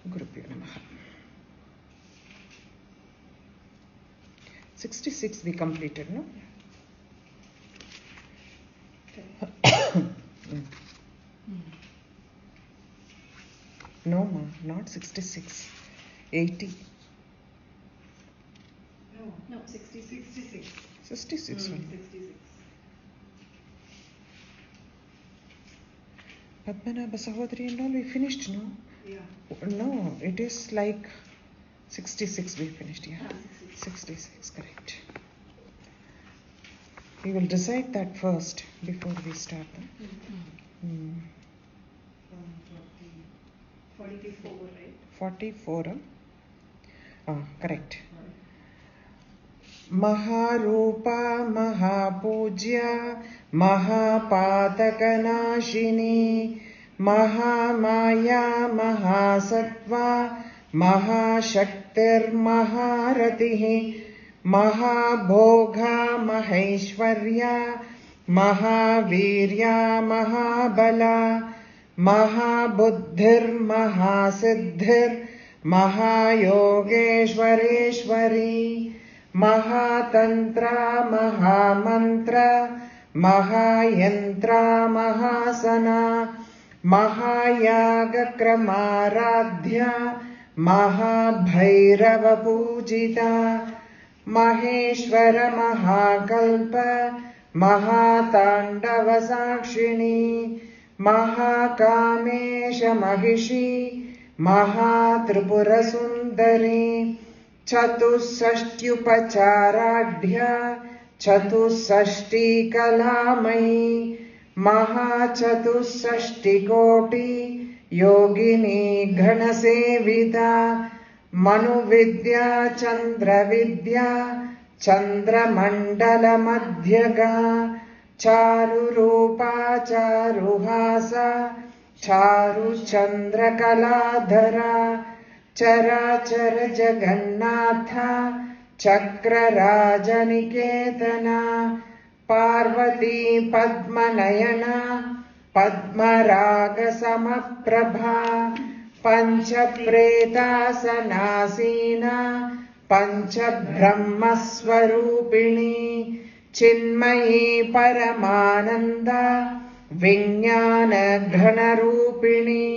Gurubhyo Namaha. 66 we completed, no? No, ma, not 66. 80. No, 66. 66. 66. Padmanabha Sahodri and all we finished, no? Yeah. No, it is like 66 we finished, yeah. 66, correct. We will decide that first before we start. No? 44, right? 44. Correct. Maharupa Mahapujya Mahapatakanashini Mahamaya Mahasattva Mahashaktir Maharatihi Mahabhogha Mahaishwarya Mahavirya Mahabala Mahabuddhir Mahasiddhir Mahayogeshwareshwari Mahatantra Mahamantra Mahayantra Mahasana Mahayagakramaradhya Mahabhairava Pujita Maheshwara Mahakalpa Mahatandava Sakshini Mahakamesha Mahishi Mahatripura Sundari Chatusashtyupacharadhya Chatusashti Kalamai Mahachatusashtikoti Yogini Ghanasevita Manuvidya Chandravidya Chandramandala Madhyaga Charurupa Charuhasa Charu Chandra Kaladhara Charachara Jagannatha Chakra Rajaniketana Parvati Padmanayana Padmaraga Samaprabha Panchapretasanasina Panchabrahmaswarupini Chinmayi Paramananda Vijnana Ghanarupini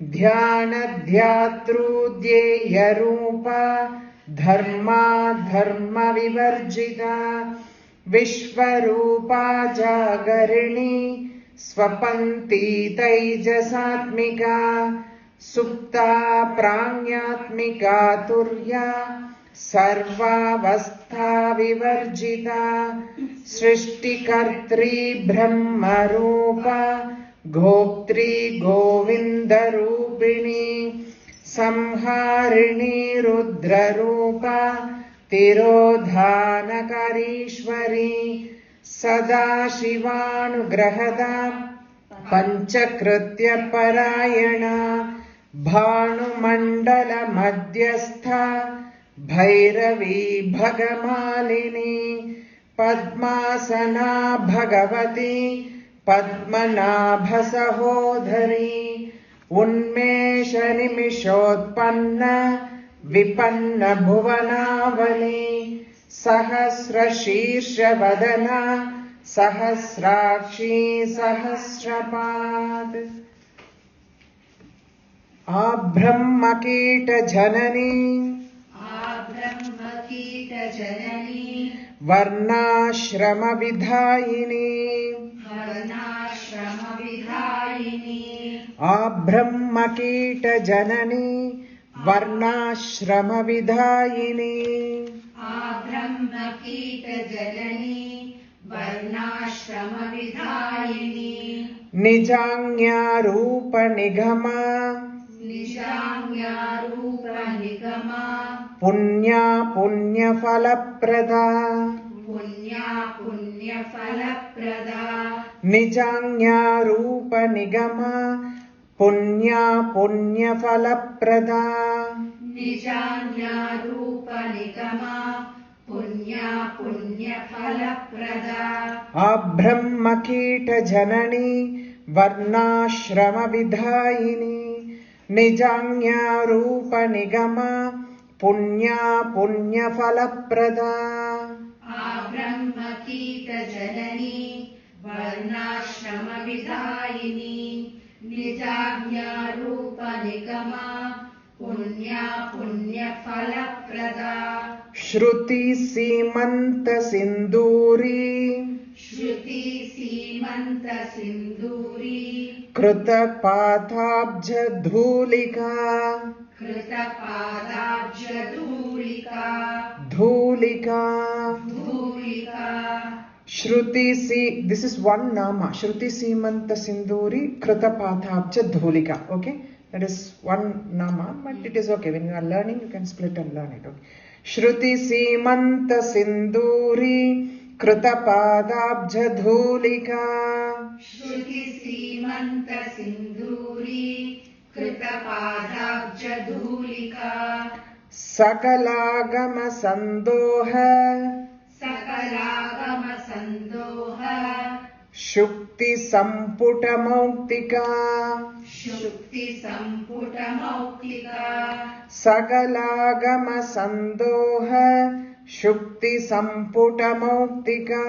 Dhyana Dhyatrudyeya Rupa Dharma Dharma Vivarjita Vishvarupa Jagarini Swapanti Taijasatmika Supta Pranyatmika Turya Sarvavastha Vivarjita Srishtikartri Brahma Rupa Goptri Govinda Rupini Samharini Rudra Rupa Tirodhanakarishwari Sadashivanugrahada Panchakritya Parayana Bhanumandala Madhyastha Bhairavi Bhagamalini Padmasana Bhagavati Padmanabha Sahodhari Unmesha Nimishotpanna Vipanna Bhuvanavali Sahasra Shirsha Vadana Sahasrakshi Sahasrapad Abrahmakita Janani Varnashrama Vidhayini Abrahmakita Janani Varnashrama Vidhayini Nijanya Rupa Nigama Punya Punya Falaprada Nijanya Rupa Nigama Punya Punya Falaprada Abrahmakita Janani Varnashrama Vidhayini Nijanya Rupa Nigama Punya Punya Falaprada Abrahmakita Janani Varnashrama Vidayini Nijagnya Rupa Nigama Punya Punya Falaprada Shruti Simanta Sinduri Shruti Simanta Sinduri Kruta Pathabja Dhulika Krita Padabja Dhulika Dhulika Dhulika Shruti Si, this is one nama. Shruti Simanta Sinduri Kruta Pathabja Dhulika. Okay? That is one nama, but it is okay. When you are learning, you can split and learn it. Okay? Shruti Simanta Sinduri Kruta Padabja Dhulika Shruti Simanta Sinduri Krita Padabja Dhulika Sakalagama Sandoha Sakalagama Sandoha Shukti Samputa Mauktika Shukti Samputa Mauktika Sakalagama Sandoha Shukti Samputa Mauktika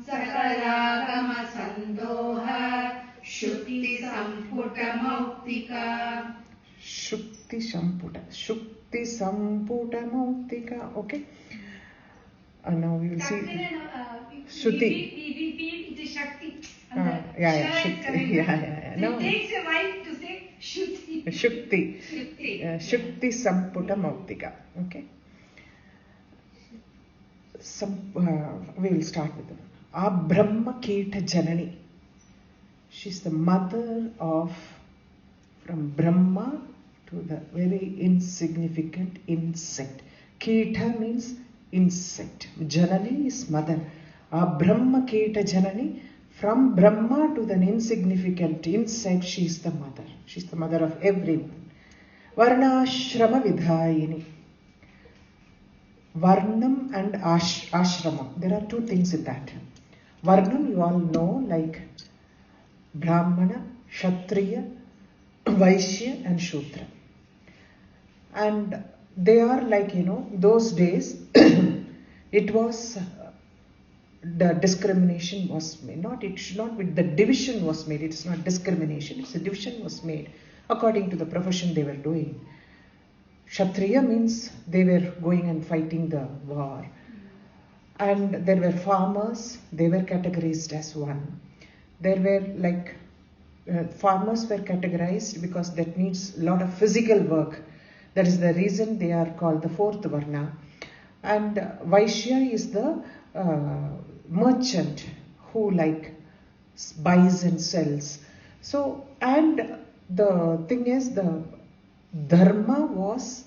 Sakalagama Sandoha Shukti Samputa Mauktika Shukti Samputa Mauktika. Okay. And now we will see Shruti. We feel it is Shakti. Shukti. No. It takes a while to say Shruti. Shukti Samputa Mauktika. Okay. We will start with them. Brahmakita Janani. She's the mother of, from Brahma to the very insignificant insect. Kita means insect. Janani is mother. Brahmakita Janani. From Brahma to the insignificant insect, she is the mother. She is the mother of everyone. Varnashrama Vidhayini. Varnam and Ashramam. There are two things in that. Varnam you all know, like Brahmana, Kshatriya, Vaishya and Shudra. And they are like, those days it was the discrimination was made. It should not be, the division was made. It's not discrimination, it's a division was made according to the profession they were doing. Kshatriya means they were going and fighting the war. And there were farmers, they were categorized as one. There were like, farmers were categorized because that needs a lot of physical work. That is the reason they are called the fourth Varna. And Vaishya is the merchant who like buys and sells. So, and the thing is, the Dharma was,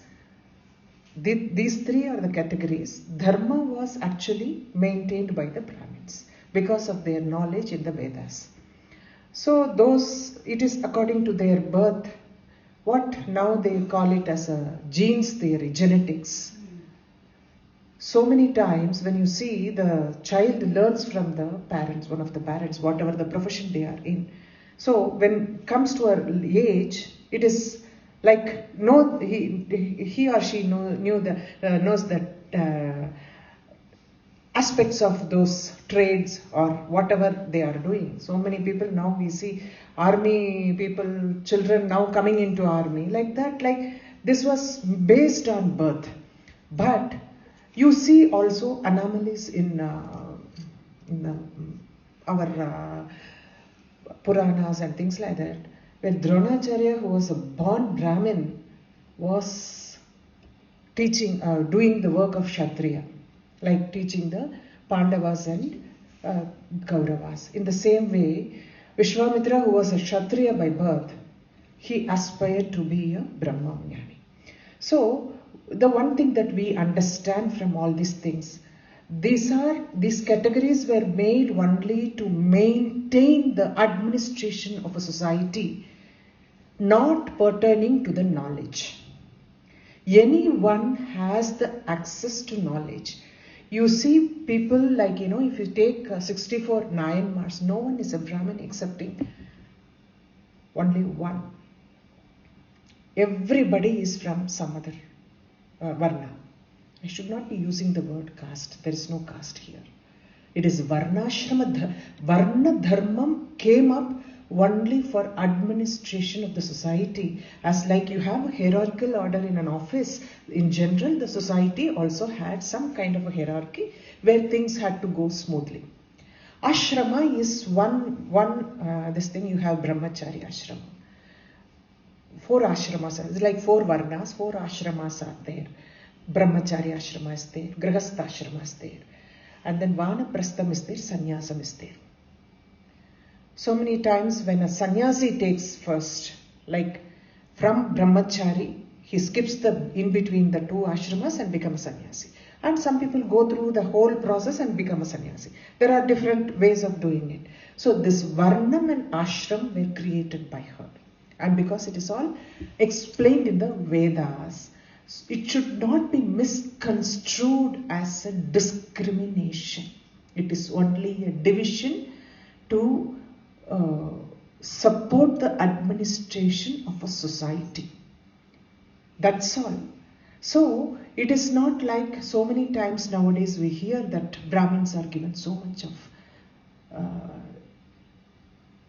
these three are the categories. Dharma was actually maintained by the Brahmins because of their knowledge in the Vedas. So those, it is according to their birth, what now they call it as a genes theory, genetics. So many times when you see the child learns from the parents, one of the parents, whatever the profession they are in. So when it comes to an age, it is like he or she knows the aspects of those trades or whatever they are doing. So many people now we see army people, children now coming into army like that. Like this was based on birth, but you see also anomalies in our Puranas and things like that, where Dronacharya, who was a born Brahmin, was teaching, doing the work of Kshatriya, like teaching the Pandavas and Kauravas. In the same way, Vishwamitra, who was a Kshatriya by birth, he aspired to be a Brahmajnani. So, the one thing that we understand from all these things, these categories were made only to maintain the administration of a society, not pertaining to the knowledge. Anyone has the access to knowledge. You see people like, if you take 64 Nayanmars, no one is a Brahmin excepting only one. Everybody is from some other varna. I should not be using the word caste. There is no caste here. It is varnashrama. Varna dharmam came up only for administration of the society. As like you have a hierarchical order in an office, in general the society also had some kind of a hierarchy where things had to go smoothly. Ashrama is this thing. You have brahmachari ashrama. 4 ashramas, it's like 4 varnas, 4 ashramas are there. Brahmachari ashrama is there, grihastha ashrama is there, and then vanaprastham is there, sannyasam is there. So many times when a sannyasi takes first, like from brahmachari, he skips the in between the 2 ashramas and becomes a sannyasi. And some people go through the whole process and become a sannyasi. There are different ways of doing it. So this varnam and ashram were created by her. And because it is all explained in the Vedas, it should not be misconstrued as a discrimination. It is only a division to support the administration of a society. That's all. So it is not like so many times nowadays we hear that Brahmins are given so much of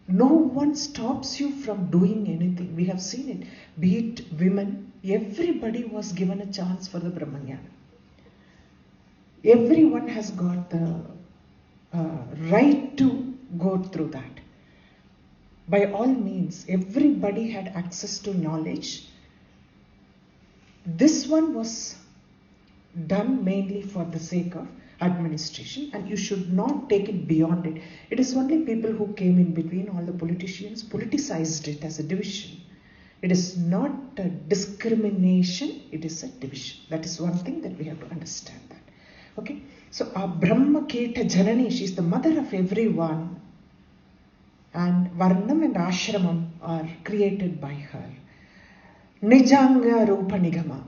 no one stops you from doing anything. We have seen it. Be it women, everybody was given a chance for the Brahmanyana. Everyone has got the right to go through that. By all means, everybody had access to knowledge. This one was done mainly for the sake of administration, and you should not take it beyond it. It is only people who came in between, all the politicians, politicized it as a division. It is not a discrimination, it is a division. That is one thing that we have to understand that. Okay, so our Brahma Keta Janani, she is the mother of everyone, and Varnam and Ashramam are created by her. Nijanga Rupa Nigama.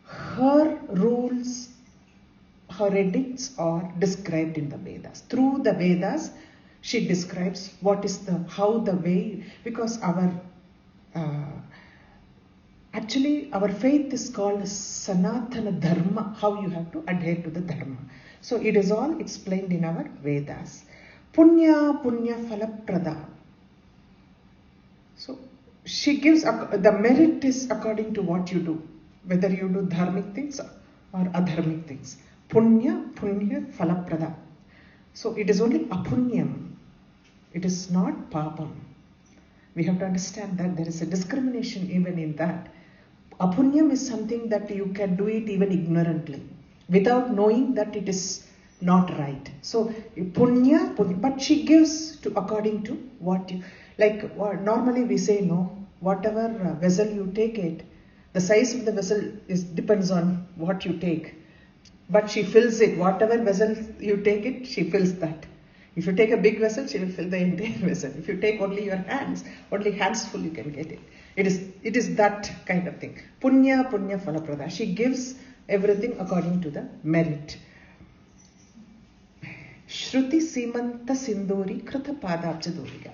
Her rules, her edicts are described in the Vedas. Through the Vedas, she describes what is how the way, because actually our faith is called Sanatana Dharma, how you have to adhere to the Dharma. So it is all explained in our Vedas. Punya Phalaprada. So she gives, the merit is according to what you do, whether you do dharmic things or adharmic things. Punya Phalaprada. So it is only apunyam. It is not papam. We have to understand that there is a discrimination even in that. Apunyam is something that you can do it even ignorantly, without knowing that it is not right. So punya, but she gives to according to what you, like normally we say no, whatever vessel you take it, the size of the vessel depends on what you take. But she fills it, whatever vessel you take it, she fills that. If you take a big vessel, she will fill the entire vessel. If you take only your hands, only hands full you can get it. It is that kind of thing. Punya Phalaprada. She gives everything according to the merit. Shruti Simanta Sindori Krita Padabjadurika.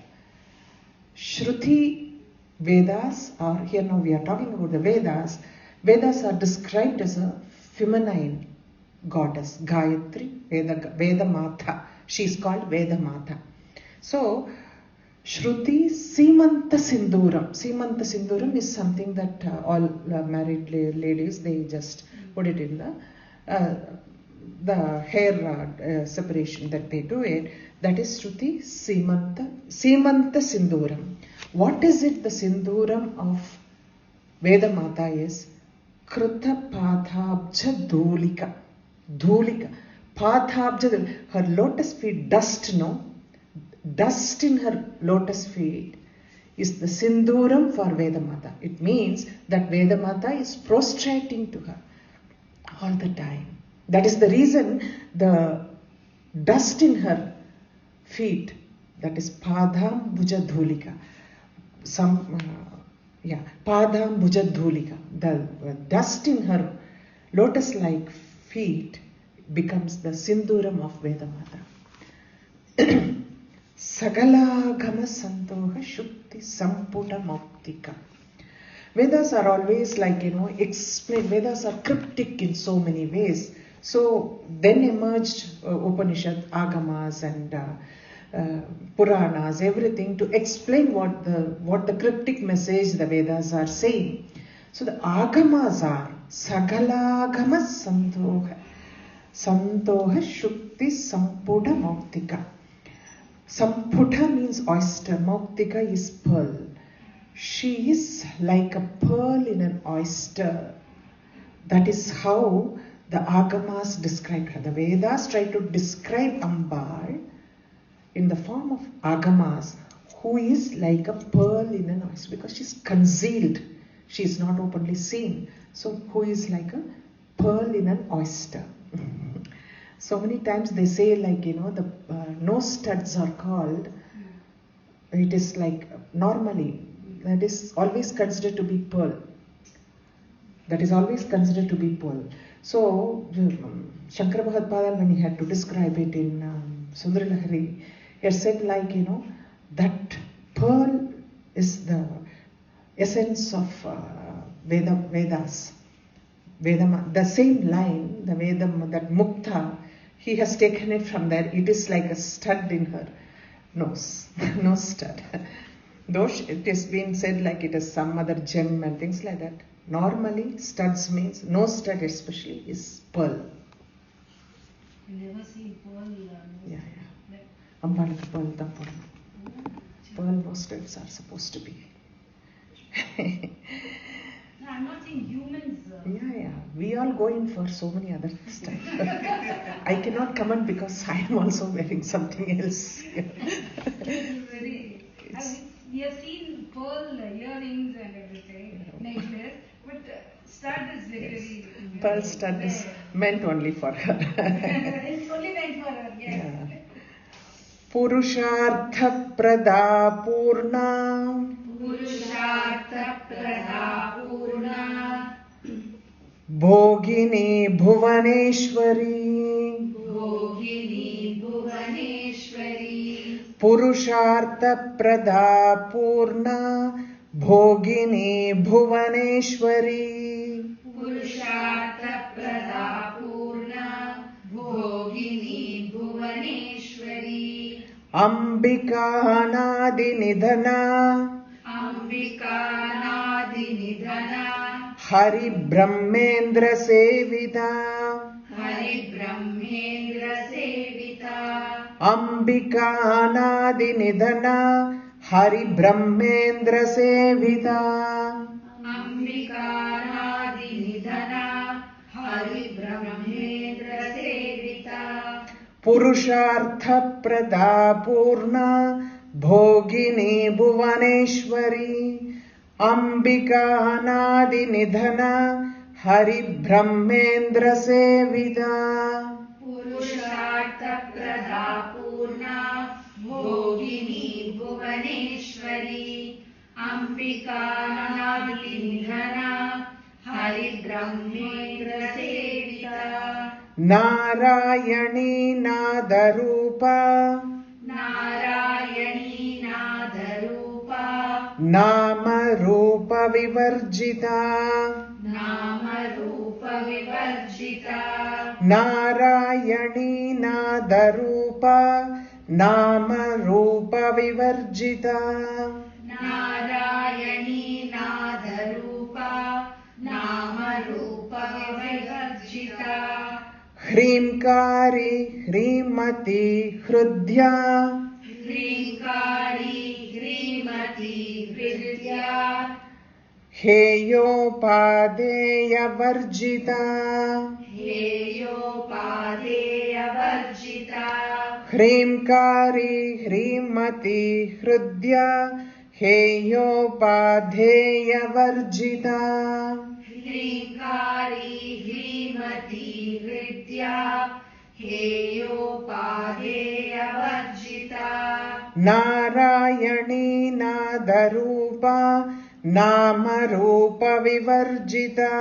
Shruti Vedas are, here now we are talking about the Vedas. Vedas are described as a feminine goddess, Gayatri, Veda Mata. She is called Veda Mata. So, Shruti Simanta Sinduram. Simanta Sinduram is something that all married ladies, they just put it in the hair separation that they do it. That is Shruti Simanta Sinduram. What is it? The Sinduram of Veda Mata is Krita Padhabja Dhulika. Dhulika. Padhabja, her lotus feet, dust, no? Dust in her lotus feet is the Sinduram for Veda Mata. It means that Veda Mata is prostrating to her all the time. That is the reason the dust in her feet, that is Padham Bhuja Dhulika. Padham Bhuja Dhulika. The dust in her lotus-like feet becomes the Sinduram of Veda Mata. Sagala Gama Santoha Shukti Samputa Moktika. Vedas are always like, explain. Vedas are cryptic in so many ways. So then emerged Upanishad, Agamas and Puranas, everything to explain what the cryptic message the Vedas are saying. So the Agamas are Sagalagama Santoha. Santoha Shukti Sampuda Mauktika. Samputa means oyster, Mauktika is pearl. She is like a pearl in an oyster. That is how the Agamas describe her. The Vedas try to describe Ambal in the form of Agamas, who is like a pearl in an oyster, because she's concealed. She is not openly seen. So who is like a pearl in an oyster. So many times they say, like, the nose studs are called, it is like normally, that is always considered to be pearl. That is always considered to be pearl. So Shankara Bhagadpadal, when he had to describe it in Sundarilahari, he had said, like, that pearl is the essence of Vedas. Vedama, the same line, the Vedam, that Mukta, he has taken it from there. It is like a stud in her nose, nose stud. Though it has been said like it is some other gem and things like that. Normally, studs means, nose stud especially, is pearl. You never see pearl. Yeah. Ambalaka pearl tapur. Pearl nose studs are supposed to be. No, I'm not saying humans. Yeah. We all go in for so many other stuff. I cannot comment because I am also wearing something else. We have seen pearl earrings and everything, necklace, but stud is very. Pearl stud is meant only for her. It's only meant for her, yes. Yeah. Purushartha Prada Purna. Purushartha Prada Purna. Bhogini Bhuvaneshwari. Bhogini Bhuvaneshwari. Purushartha Prada Purna. Bhogini Bhuvaneshwari. Purushartha Prada Purna. Bhogini Bhuvaneshwari. Ambika Anadi Nidhana. Ambika Nadi Nidhana. Hari Brahmendra Sevita. Hari Brahmendra Sevita. Ambika Anadi Nidhana. Hari Brahmendra Sevita. Ambika Nadi Nidhana. Hari Brahmendra Sevita. Purushartha Prada Purna. Bhogini Bhuvaneshwari. Ambika Anadi Nidhana. Hari Brahmendra Sevita. Purushartha Prada Purna. Bhogini Bhuvaneshwari. Ambika Nadi Nidhana. Hari Brahmendra Sevita. Narayani Nadarupa. Narayani Nadarupa. Nama Rupa Vivarjita. Nama Rupa Vivarjita. Narayani Nadarupa. Nama Rupa Vivarjita. Narayani Nadarupa. Nama Rupa Vivarjita. Hrimkari Hrimati Hrudya. Hrinkari Hrimati Hridya. Heyopadeya Varjita. Heyopadeya Varjita. Hrimkari Hrimati Hrudya. Heyopadeya Varjita. Hrinkari Hrimati Hridya. Heyopadeya Varjita. Narayani Nadarupa. Nama Rupa Vivarjita.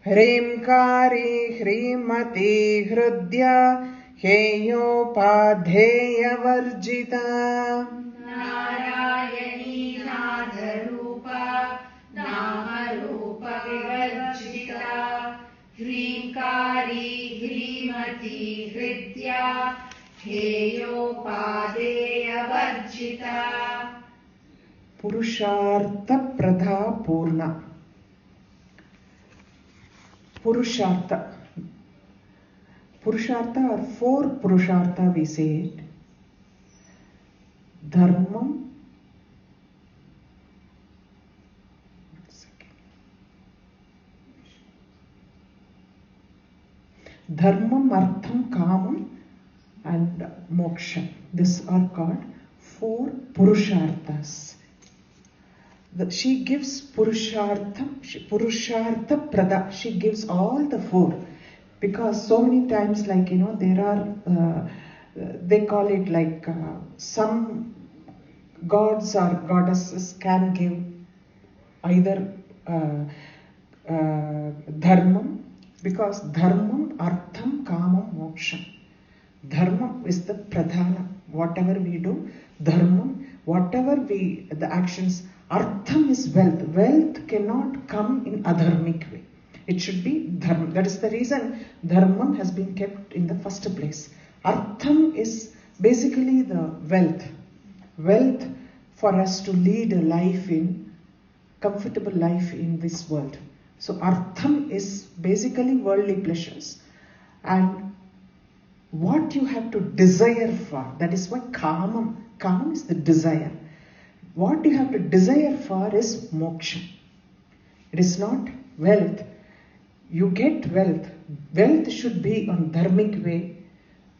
Hrimkari Hrimati Hrudya. Heyopadeya Varjita. Narayani Nadarupa. नामरूपविवर्जिता ह्रीङ्कारी ह्रीमती हृद्या हेयोपादेयवर्जिता Purushartha Pradha Purna. Purushartha. Purushartha or four Purushartha we say it. Dharmam. Dharmam, Artham, Kamam and Moksha. These are called four Purusharthas. She gives Purushartha Prada. She gives all the four. Because so many times, like, there are, they call it like some gods or goddesses can give either Dharmam, because Dharmam, Artham, Kamam, Moksha. Dharma is the Pradhana. Whatever we do, Dharmam, the actions. Artham is wealth. Wealth cannot come in adharmic way. It should be dharma. That is the reason dharmam has been kept in the first place. Artham is basically the wealth. Wealth for us to lead a life comfortable life in this world. So Artham is basically worldly pleasures. And what you have to desire for, that is why Kamam. Kamam is the desire. What you have to desire for is moksha. It is not wealth. You get wealth. Wealth should be on dharmic way.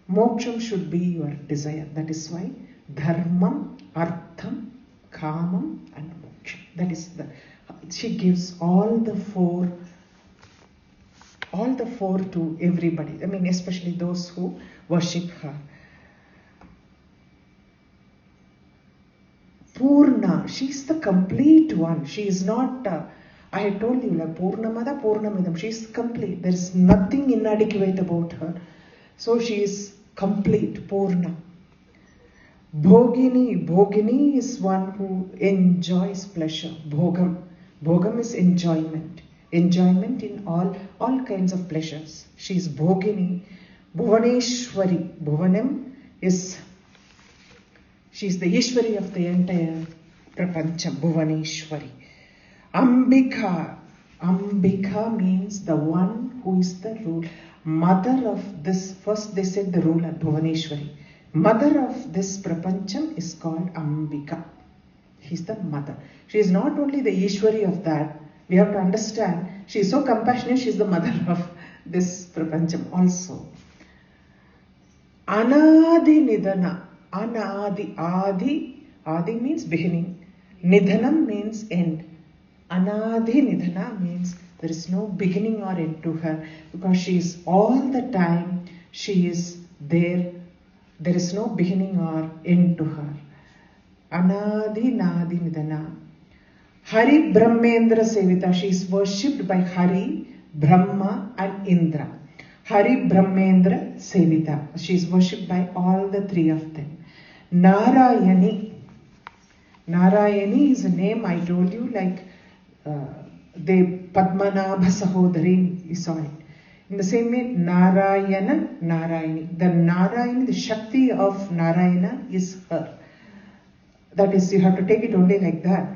Moksham should be your desire. That is why dharmam, artham, kamam and moksha. That is she gives all the four to everybody. I mean, especially those who worship her. Purna, she is the complete one. She is not, I had told you, like Purnamada, Purnamidam. She is complete. There is nothing inadequate about her. So she is complete, Purna. Bhogini is one who enjoys pleasure. Bhogam is enjoyment. Enjoyment in all kinds of pleasures. She is Bhogini. Bhuvaneshwari. Bhuvanam is, she is the Ishwari of the entire Prapancham, Bhuvaneshwari. Ambika means the one who is the ruler. Mother of this, first they said the ruler, Bhuvaneshwari. Mother of this Prapancham is called Ambika. She's the mother. She is not only the Ishwari of that, we have to understand, she is so compassionate, she is the mother of this Prapancham also. Anadi Nidana. Adi means beginning. Nidhanam means end. Anadi Nidhana means there is no beginning or end to her, because she is all the time, she is there. There is no beginning or end to her. Anadi Nadi Nidhana. Hari Brahmendra Sevita. She is worshipped by Hari, Brahma and Indra. Hari Brahmendra Sevita. She is worshipped by all the three of them. Narayani. Narayani is a name I told you, like the Padmanabha Sahodari, you saw it. In the same way, Narayana, Narayani. The Narayani, the Shakti of Narayana is her. That is, you have to take it only like that.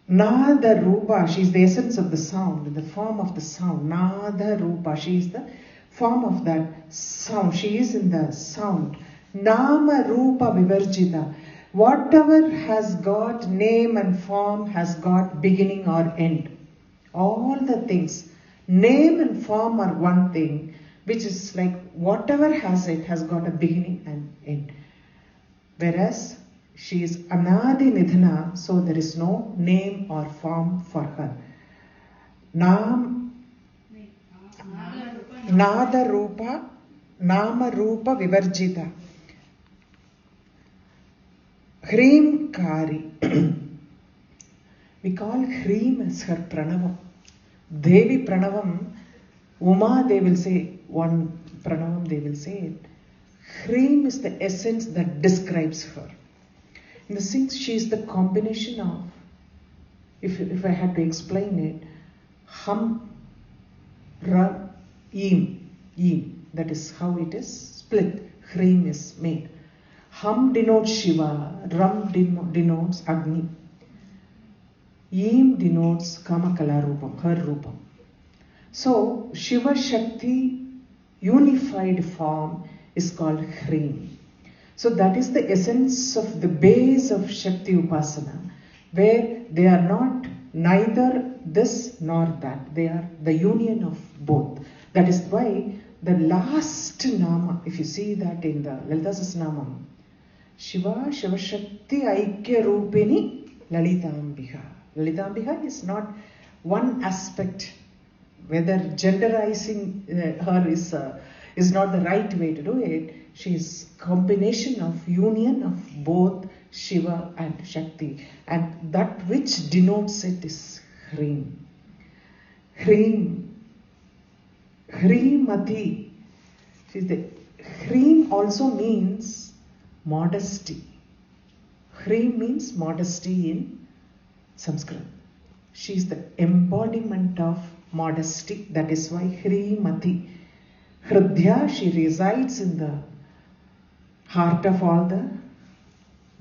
Nada Rupa, she is the essence of the sound, the form of the sound. Nada Rupa, she is the form of that sound. She is in the sound. Nama Rupa Vivarjita. Whatever has got name and form has got beginning or end. All the things. Name and form are one thing, which is like whatever has it has got a beginning and end. Whereas she is Anadi Nidhana, so there is no name or form for her. Nada Rupa, Nama Rupa Vivarjita. Hreem Kari. We call Hreem as her Pranavam. Devi Pranavam, Uma they will say, one Pranavam they will say it. Hreem is the essence that describes her. In the sense, she is the combination of if I had to explain it, Hum, Ra, Eem. That is how it is split. Hreem is made. Hum denotes Shiva, Ram denotes Agni. Eem denotes Kamakala Rupam, her Rupam. So, Shiva Shakti unified form is called Hreem. So that is the essence of the base of Shakti Upasana, where they are not neither this nor that. They are the union of both. That is why the last nama, if you see that in the Lalitha Sahasranamam, Shiva Shakti Aikya Rupini Lalitambika. Lalitambika is not one aspect. Whether genderizing her is not the right way to do it. She is combination of union of both Shiva and Shakti, and that which denotes it is Hreem. Hreemati. Hreem also means modesty. Hreem means modesty in Sanskrit. She is the embodiment of modesty. That is why Hreemati. Hridya, she resides in the heart of all the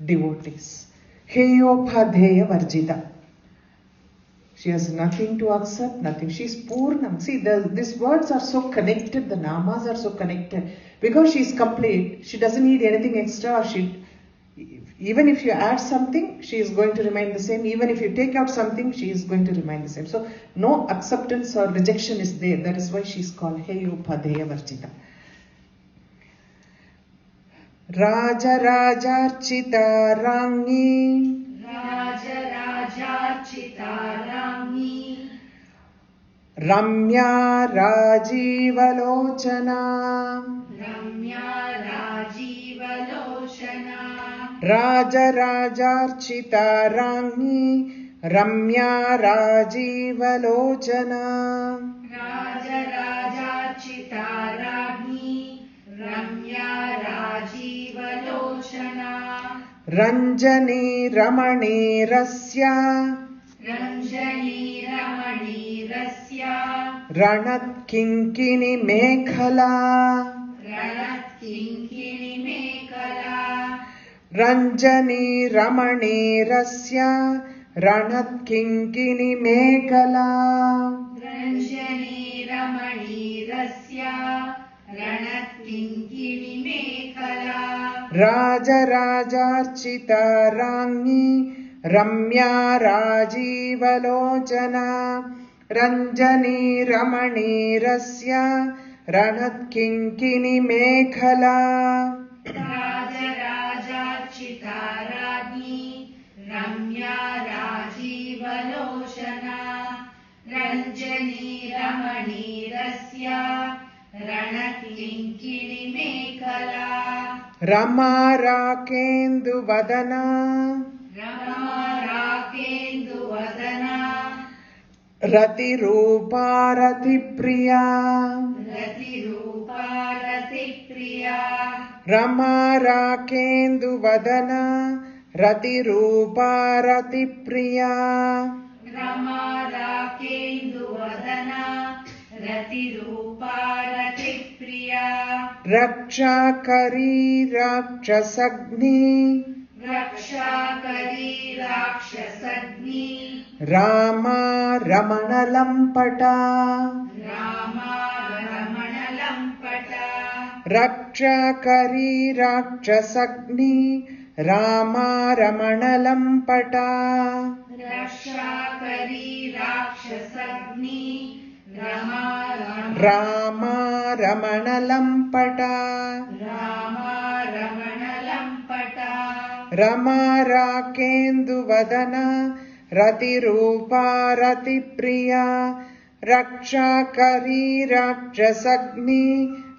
devotees. Heyopadheya Varjita. She has nothing to accept, nothing. She is Purnam. See, these words are so connected, the namas are so connected. Because she is complete, she doesn't need anything extra. Even if you add something, she is going to remain the same. Even if you take out something, she is going to remain the same. So, no acceptance or rejection is there. That is why she is called Heyopadheya Varjita. Raja Rajarchita Rangi. Raja Rajarchita Rangi. Ramya Rajivalochana. Ramya Rajivalochana. Raja Rajarchita Rangi. Ramya Rajivalochana. Raja Rajachita Ragni. Ramya Rajivalochana. Ranjani Ramani Rasya. Ranjani Ramani Rasya. Ranat Kinkini Mekhala. Ranat Kinkini Mekala. Ranjani Ramani Rasya. Ranat Kinkini Mekhala. Ranjani Ramani Rasya. Ranat Kinkini Mekala. Raja Rajarchita Rangi. Ramya Rajivalochana. Ranjani Ramani Rasya. Ranat Kinkini Mekhala. Raja Rajachita Ragni. Ramya Rajivalochana. Ranjani Ramani Rasya. Ranat Kinkini Mekala. Rama Rakendu Vadana. Rama Rakendu Vadana. Rati Rupa Rati Priya. Rati Rupa Rati Priya. Rama Rakendu Vadana. Rati Rupa Rati Priya. Rama Rakendu Vadana. Rati Rupa Rati Priya. Raksha Kari Rakshasagni. Raksha Kari Rakshasagni. Rama Ramana Lampata. Rama Ramana Lampata. Raksha Kari Rakshasagni. Rama Ramana Lampata. Raksha Kari Rakshasagni. Rama Ramana Lampata. Rama Ramana Lampata. Rama Rakendu Vadana. Rati Rupa Rati Priya. Raksha Kari Rakshasagni.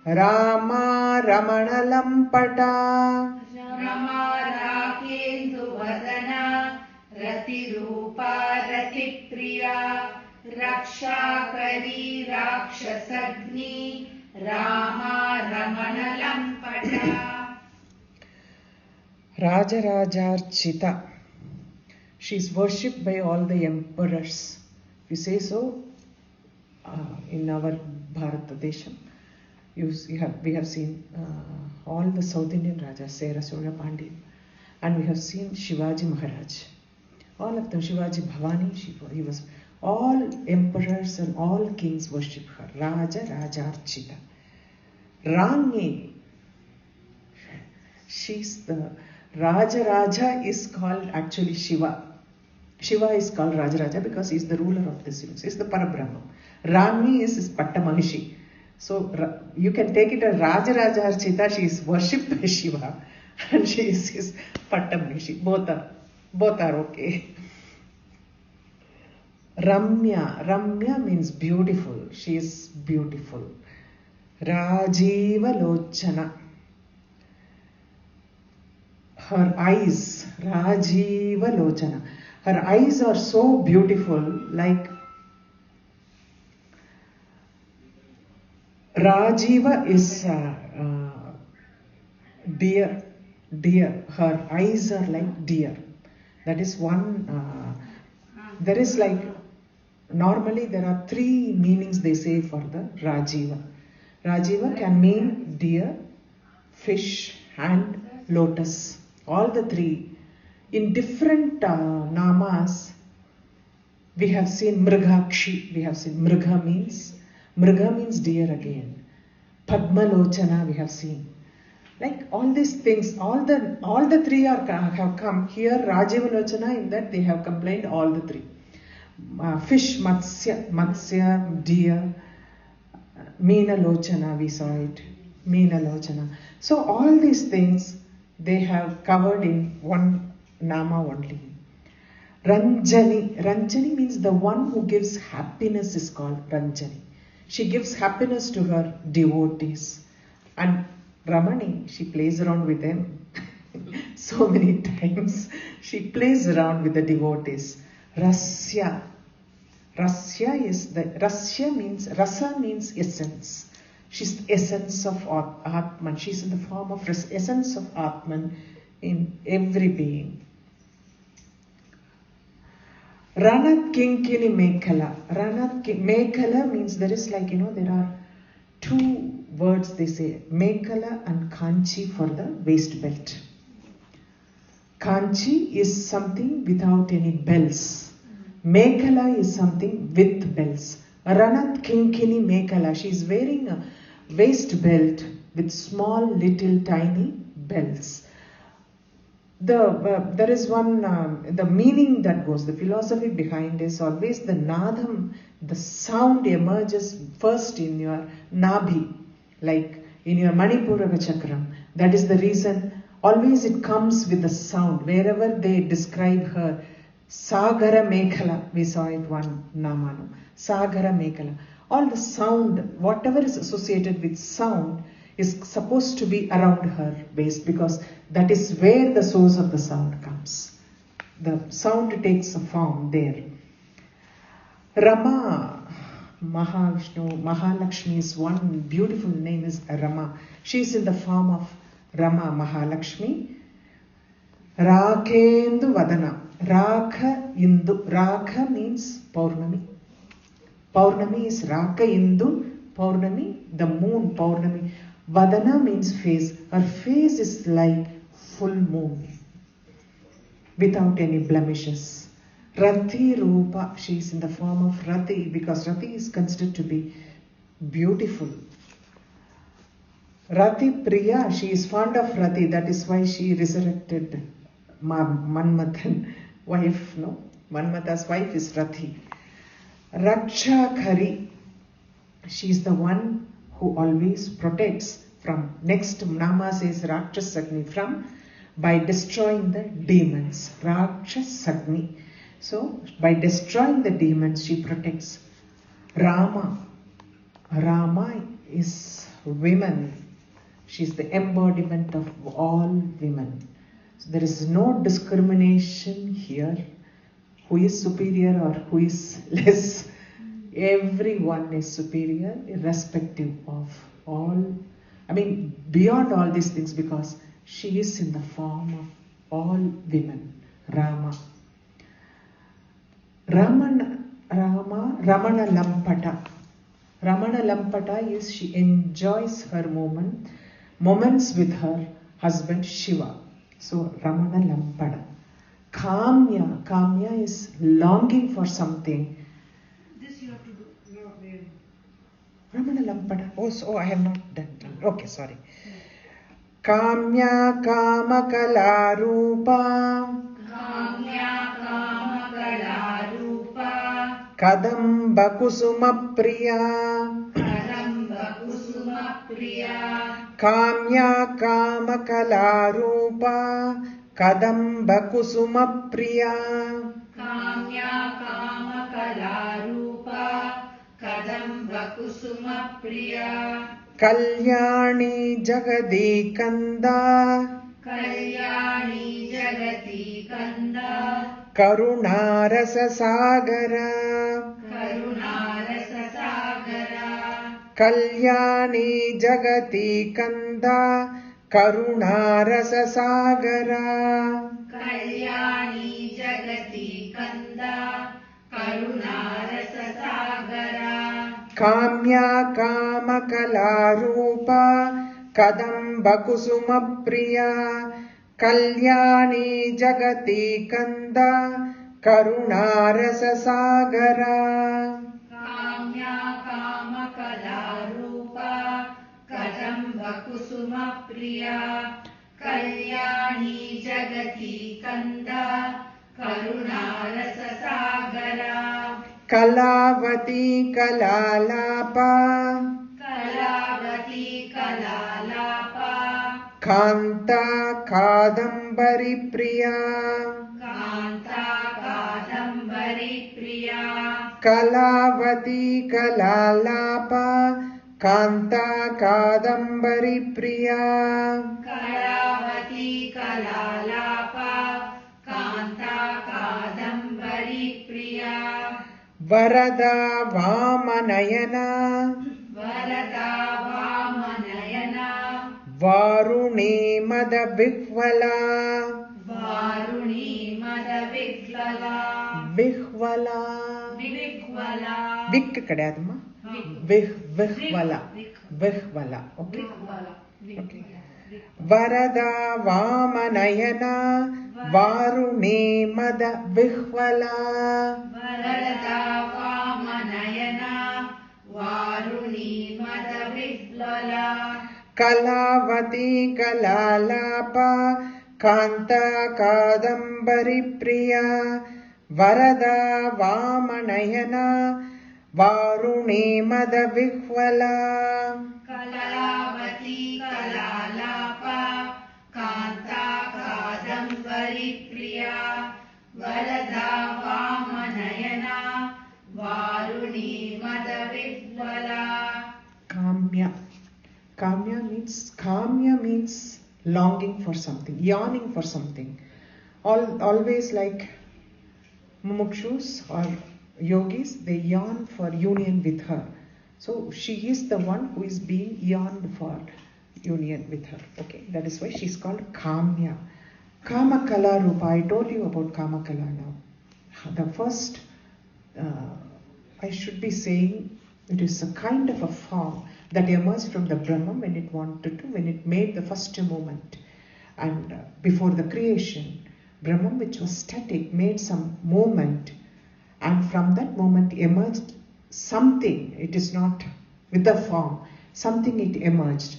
Rama Ramana Lampata. Rama Rakendu Vadana. Rati Rupa Rati Priya. Raksha Kari Rakshasagni. Rama Ramana Lampata. Rajarajarchita. She's worshipped by all the emperors. If you say so, in our Bharata Desham, we have seen all the South Indian Rajas, Sera, Sola, Pandya, and we have seen Shivaji Maharaj. All of them, Shivaji Bhavani, he was, all emperors and all kings worship her. Raja, Rajarchita. Rangi, she's the Raja is called actually Shiva. Shiva is called Raja because he's the ruler of this universe. He's the Parabrahma. Rangi is Pattamahishi. So you can take it as Raja Archita. She is worshipped by Shiva and she is his Pattamahishi. Both are okay. Ramya means beautiful. She is beautiful. Rajiva Lochana. Her eyes, Rajiva Lochana. Her eyes are so beautiful, like Rajiva is deer. Her eyes are like deer. That is one. There is like, normally there are three meanings they say for the Rajiva. Rajiva can mean deer, fish and lotus. All the three. In different namas, we have seen Mrigakshi. We have seen Mriga means deer again. Padmalochana we have seen. Like all these things, all the three have come here. Rajiva Lochana, in that they have complained all the three. Fish, Matsya, deer. Meena Lochana, we saw it. Meena Lochana. So all these things they have covered in one nama only. Ranjani means the one who gives happiness is called Ranjani. She gives happiness to her devotees. And Ramani, she plays around with them so many times. She plays around with the devotees. Rasya means essence. She's the essence of Atman. She's in the form of essence of Atman in every being. Ranat Kinkini Mekala. Mekala means there is like, there are two words they say, Mekala and Kanchi for the waist belt. Kanchi is something without any bells. Mekala is something with bells. Ranat Kinkini Mekala. She is wearing a waist belt with small little tiny bells. There is one, the meaning that goes, the philosophy behind is always the nadam, the sound emerges first in your nabhi, like in your Manipurava chakram. That is the reason, always it comes with the sound. Wherever they describe her, Sagara Mekhala, we saw it one namano, Sagara Mekhala. All the sound, whatever is associated with sound, is supposed to be around her waist because that is where the source of the sound comes. The sound takes a form there. Rama, Mahavishnu, Mahalakshmi's one beautiful name is Rama. She is in the form of Rama, Mahalakshmi. Rakendu Vadana. Rakha Indu. Rakha means Paurnami. Paurnami is Raka Indu. Paurnami, the moon, Paurnami. Vadana means face. Her face is like full moon without any blemishes. Rati Rupa, she is in the form of Rati because Rati is considered to be beautiful. Rati Priya, she is fond of Rati, that is why she resurrected Manmathan wife, no? Manmata's wife is Rati. Rakshakari, she is the one who always protects from, next Nama says Rakshasagni, from by destroying the demons. Rakshasagni. So by destroying the demons she protects. Rama. Rama is women. She is the embodiment of all women. So there is no discrimination here. Who is superior or who is less. Everyone is superior irrespective of all, beyond all these things because she is in the form of all women. Rama. Ramana Lampata. Ramana Lampata is she enjoys her moments with her husband Shiva. So Ramana Lampada. Kamya is longing for something. This you have to do. No, wait. Ramana Lampada. Oh, I have not done. Okay, sorry. Kamya Kamakala Rupa. Kamya Kamakala Rupa. Kadamba Kusuma Priya. Kadamba Kusuma Priya. Kamya Kamakala Rupa. Kadamba Kusuma Priya. Kamya Kamakala Rupa. Kadamba Kusuma Priya. Kalyani Jagadi Kanda. Kalyani Jagati Kanda. Karunarasa Sagara. Karunarasa Sagara. Kalyani Jagati Kanda. Karunarasa Sagara. Kalyani Jagati Kanda. Karunarasa Sagara. Kamya Kamakala Rupa. Kadamba Kusuma Priya. Kalyani Jagati Kanda. Karunarasa Sagara. Kamya Kamakala Rupa. Kadamba Kusuma Priya. Kalyani Jagati Kanda. Karunarasa Sagara. Kalavati Kalalapa. Kalavati Kalalapa. Kanta Kadambari Priya. Kanta Kadambari Priya. Kalavati Kalalapa. Kanta Kadambari Priya. Kalavati Kalalapa. Kanta Kadambari Priya. Varada Vamanayana. Varada Vamanayana. Varuni Mada Bhikvala. Varuni Mada Viglala. Bhikvala. Vigvala. Vik kadayadma. Bhikvala. Bhikvala. Okay. Okay. Varada Vamanayana. Varuni Mada Bhikvala. Varada Vamanayana. Varuni Mada Viglala. Kalavati Kalalapa. Kanta Kadambari Priya. Varada Vamanayana. Varuni Mada Bhikvala. Kalavati Kalalapa. Kanta Kadambari Priya. Varada Vamanayana. Varuni Mada Viglala. Kamya means longing for something, yearning for something. Always like mumukshus or yogis, they yearn for union with her. So she is the one who is being yearned for union with her. Okay, that is why she is called Kamya. Kamakala Rupa. I told you about Kamakala now. The first, I should be saying, it is a kind of a form that emerged from the Brahman when it made the first movement. And before the creation, Brahman, which was static, made some movement, and from that moment emerged something. It is not with the form, something it emerged,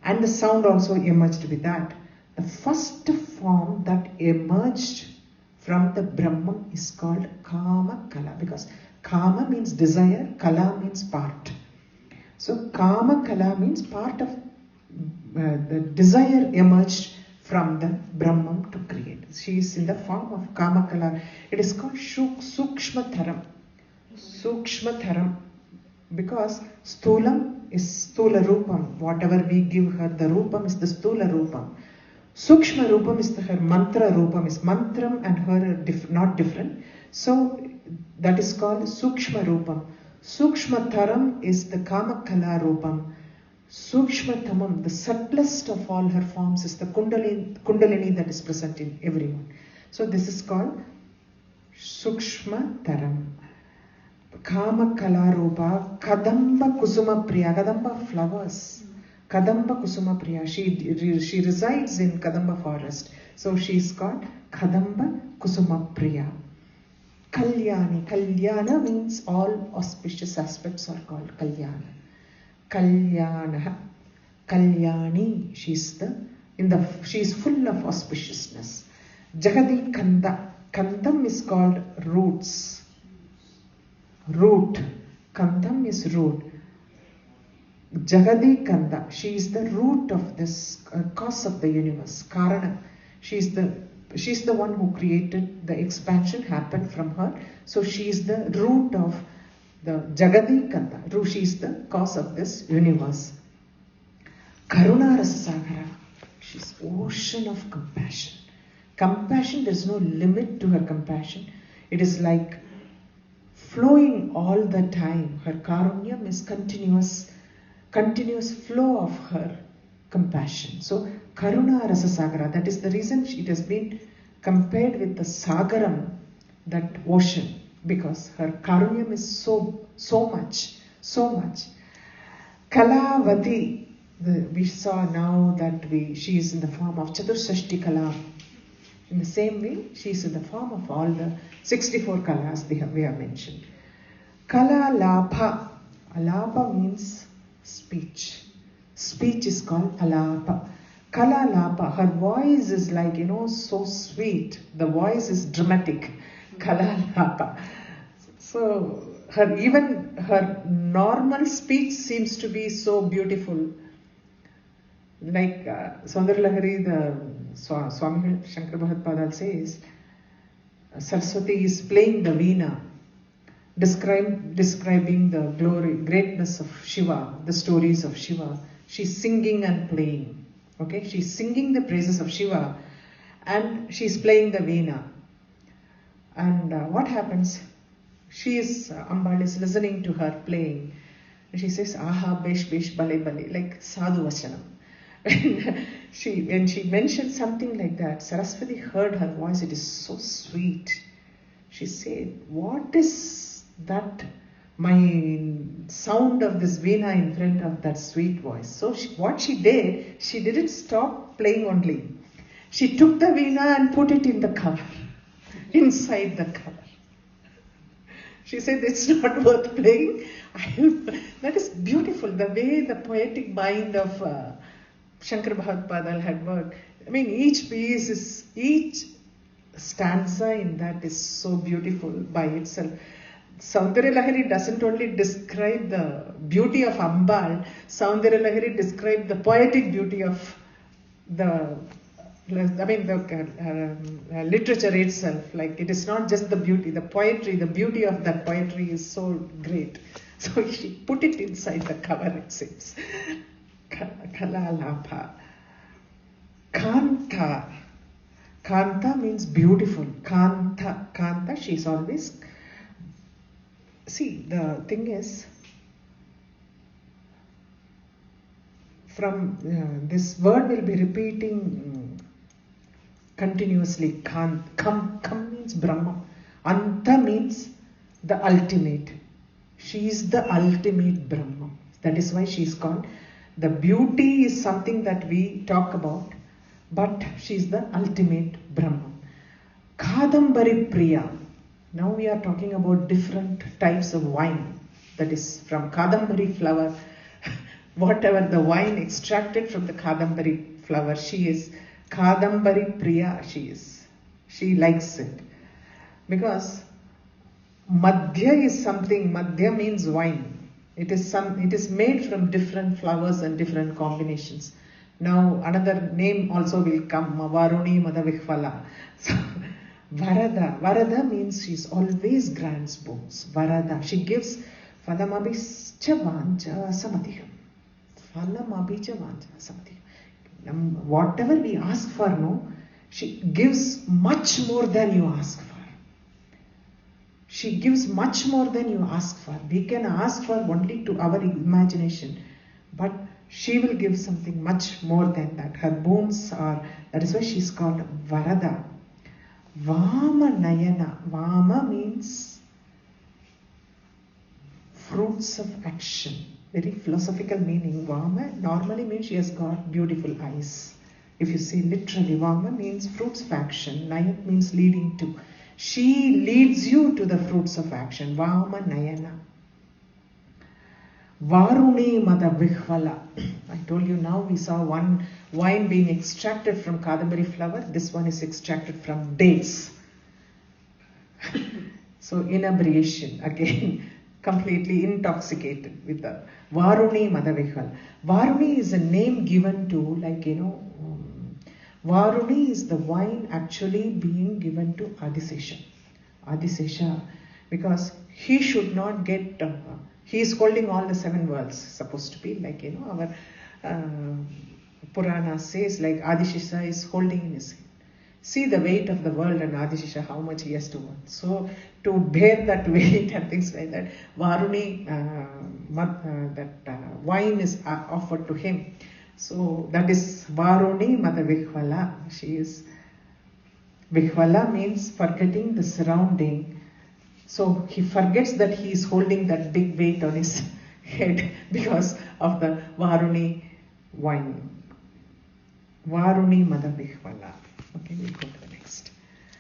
and the sound also emerged with that. The first form that emerged from the Brahman is called Kama Kala, because Kama means desire, Kala means part. So Kama Kala means part of the desire emerged from the Brahman to create. She is in the form of Kama Kala. It is called Sukshma Tharam. Sukshma Tharam, because Sthulam is Sthula Rupam. Whatever we give her, the Rupam is the Sthula Rupam. Sukshma Rupam is her Mantra Rupam. Is Mantram and her are not different. So that is called Sukshma Rupam. Sukshma Tharam is the Kama Kala Rupam. Sukshma Thamam, the subtlest of all her forms, is the Kundalini that is present in everyone. So this is called Sukshma Taram. Kama Kalarupa, Kadamba Kusuma Priya, Kadamba flowers. Kadamba Kusuma Priya. She resides in Kadamba forest. So she's called Kadamba Kusuma Priya. Kalyani. Kalyana means all auspicious aspects are called Kalyana. Kalyana. Kalyani. She's full of auspiciousness. Jagadi Kanda. Kandam is called roots. Root. Kandam is root. Jagadi Kanda. She is the root of this cause of the universe. Karana. She's the one who created the expansion happened from her. So she is the root of the Jagadi Kanda. She is the cause of this universe. Karuna Rasasagara. She's ocean of compassion. Compassion, there is no limit to her compassion. It is like flowing all the time. Her karunyam is continuous flow of her compassion. So Karuna Rasasagara, that is the reason it has been compared with the Sagaram, that ocean, because her karunyam is so much. Kalavati, we saw now that she is in the form of Chatursashti Kala. In the same way, she is in the form of all the 64 kalas we have mentioned. Kala Lapa. Alapa means speech. Speech is called Alapa. Kala Lapa. Her voice is like, so sweet. The voice is dramatic. Kala Lapa. So even her normal speech seems to be so beautiful. Like Saundarya the Swami Shankara Bhagatpadal says, Saraswati is playing the veena, describing the greatness of Shiva, the stories of Shiva. She's singing and playing. Okay, she's singing the praises of Shiva and she's playing the veena. And what happens? Ambal is listening to her playing. And she says, Aha, besh, bale, bale, like sadhu vasanam. When she mentioned something like that, Saraswati heard her voice, it is so sweet. She said, what is that, my sound of this veena in front of that sweet voice? So what she didn't stop playing only. She took the veena and put it in the cover, inside the cover. She said, it's not worth playing. That is beautiful, the way the poetic mind of Shankara Bhagatpadal had worked. I mean, each stanza in that is so beautiful by itself. Saundarya Lahari doesn't only describe the beauty of Ambal, Saundarya Lahari described the poetic beauty of the literature itself. Like, it is not just the beauty, the poetry, the beauty of that poetry is so great. So she put it inside the cover, it seems. Kalalapa. Kanta. Kanta means beautiful. Kanta, she's always... See, the thing is, from this word will be repeating continuously. Kam means Brahma. Anta means the ultimate. She is the ultimate Brahma. That is why she is called. The beauty is something that we talk about, but she is the ultimate Brahma. Kadambari Priya. Now we are talking about different types of wine. That is from Kadambari flower. Whatever the wine extracted from the Kadambari flower, she is Kadambari Priya. She likes it. Because Madhya is something, Madhya means wine. It is made from different flowers and different combinations. Now another name also will come, Varuni Madhavihvala. So Varada means she's always grants boons. Varada, she gives Phalamabhicha Vanja Samadhikam. Phalamabhicha Vanja Samadhikam. Whatever we ask for, no, she gives much more than you ask for. She gives much more than you ask for. We can ask for only to our imagination, but she will give something much more than that. Her boons are, that is why she is called Varada. Vama Nayana. Vama means fruits of action. Very philosophical meaning. Vama normally means she has got beautiful eyes. If you see literally, Vama means fruits of action. Nayat means leading to. She leads you to the fruits of action. Vama Nayana. Varuni Mada Vihvala. I told you now we saw one wine being extracted from Kadambari flower. This one is extracted from dates. So inebriation again, completely intoxicated with the Varuni Mada Vihvala. Varuni is a name given to, like, Varuni is the wine actually being given to Adisesha. Adisesha, because he should not get, he is holding all the 7 worlds, supposed to be, like, our Purana says, like, Adisesha is holding in his hand. See the weight of the world and Adisesha, how much he has to want. So, to bear that weight and things like that, Varuni, wine is offered to him. So that is Varuni Mata Vihvala. She is, Vihvala means forgetting the surrounding. So he forgets that he is holding that big weight on his head because of the Varuni wine. Varuni Mata Vihvala. Okay, we'll go to the next.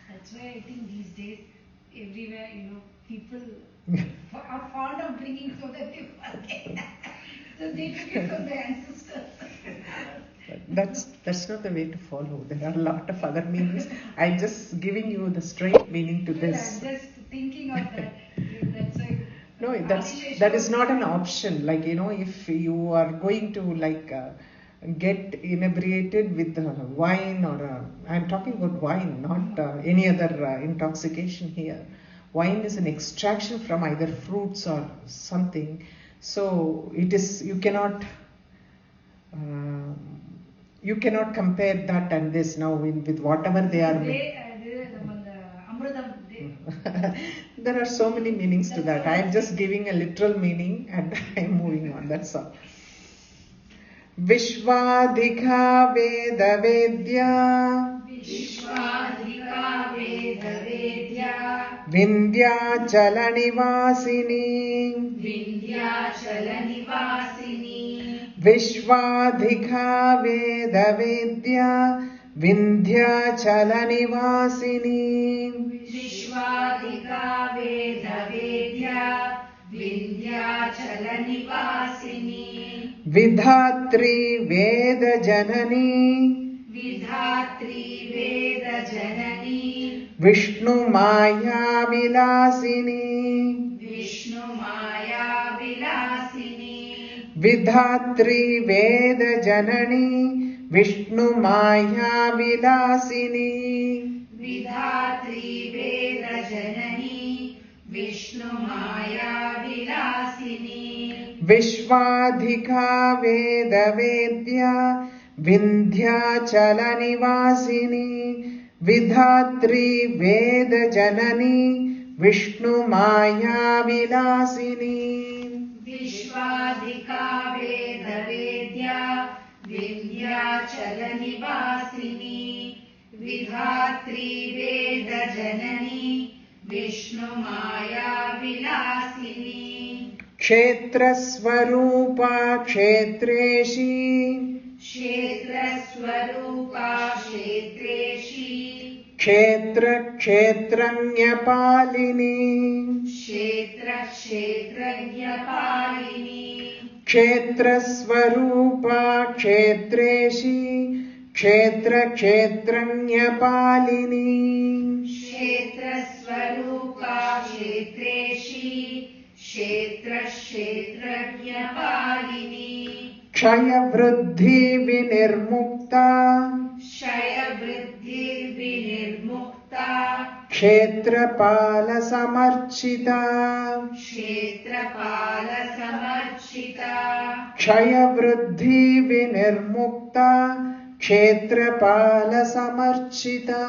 That's why I think these days, everywhere, people are fond of drinking so that they forget. So they took it from their ancestors. That's not the way to follow. There are a lot of other meanings. I'm just giving you the straight meaning to this. I'm just thinking of that. That's why. No, that is not an option. Like, if you are going to, like, get inebriated with wine or I'm talking about wine, not any other intoxication here. Wine is an extraction from either fruits or something. So it is, you cannot compare that and this now with whatever they are. There are so many meanings to that. I am just giving a literal meaning and I am moving on. That's all. Vishwadhika Veda Vedya Vindhyachala Nivasini Vishwadhika Veda Vedya Vindhyachala Nivasini Vishwadhika Veda Vedya Vindhyachala Nivasini Vidhatri Veda Janani Vishnu Maya Vilasini Vidhatri Veda Janani Vishnu Maya Vilasini Vishwadhika Veda Vedya Vindhyachala Nivasini Vidhatri Veda Janani Vishnu Maya Vilasini Vishwadhika Veda Vedya Vindhyachala Nivasini Vidhatri Veda Janani Vishnu Maya Vilasini Kshetra Swarupa Kshetreshi Kshetra Kshetranya Palini Kshetra Swarupa Kshetreshi Kshetra Kshetranya Palini Kshaya Vriddhi Vinirmukta Kshetrapala Samarchita Kshaya Vriddhi Vinirmukta Kshetrapala Samarchita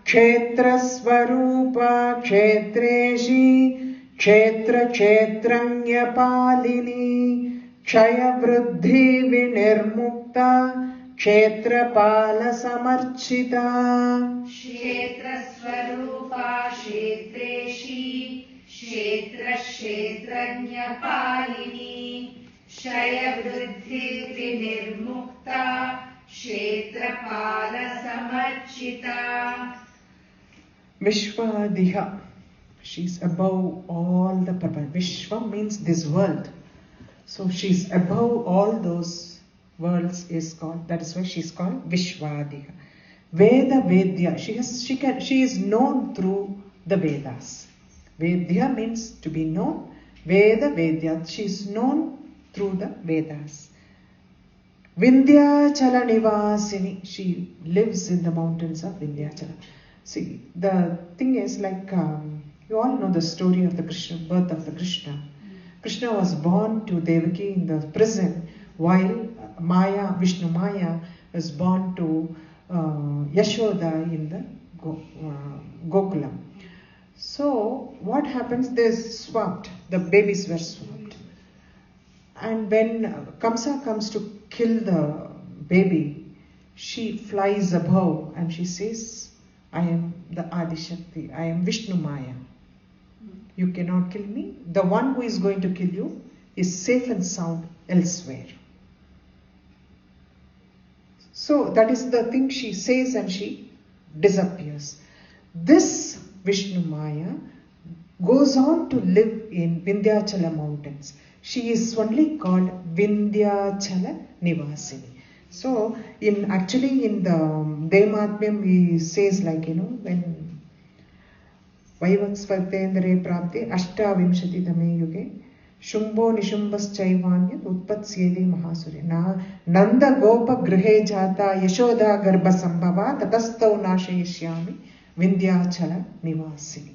Kshetra Swarupa Kshetreshi Kshetra Kshetranya Palini Kshaya Vruddhi Vinirmukta Kshetrapala Samarchita. Kshetrasvarupa Kshetreshi Kshetranya Palini Kshaya Vruddhi Vinirmukta Kshetrapala Samarchita. Vishwadiha. She's above all the purpose. Vishwa means this world. So she's above all those worlds is called, that is why she's called Vishwadiha. Veda Vedya. She is known through the Vedas. Vedya means to be known. Veda Vedya. She is known through the Vedas. Vindhyachala Nivasini. She lives in the mountains of Vindhyachala. See, the thing is like, you all know the story of the Krishna, birth of the Krishna. Krishna was born to Devaki in the prison, while Vishnu Maya was born to Yashoda in the Gokulam. So what happens? They swapped. The babies were swapped. And when Kamsa comes to kill the baby, she flies above and she says, I am the Adishakti. I am Vishnu Maya. You cannot kill me. The one who is going to kill you is safe and sound elsewhere. So that is the thing she says and she disappears. This Vishnu Maya goes on to live in Vindhyachala mountains. She is only called Vindhyachala Nivasini. So actually in the Devamatmyam he says like, when Vaivaksvartendre Prapte Ashta Vimshati Dame Yuge Shumbo Nishumbas Chaivanya Utpatsyede Mahasurya Nanda Gopa Grihe Jata Yashoda Garbha Sambhava Tatastau Nashayishyami Vindhyachala Nivasini.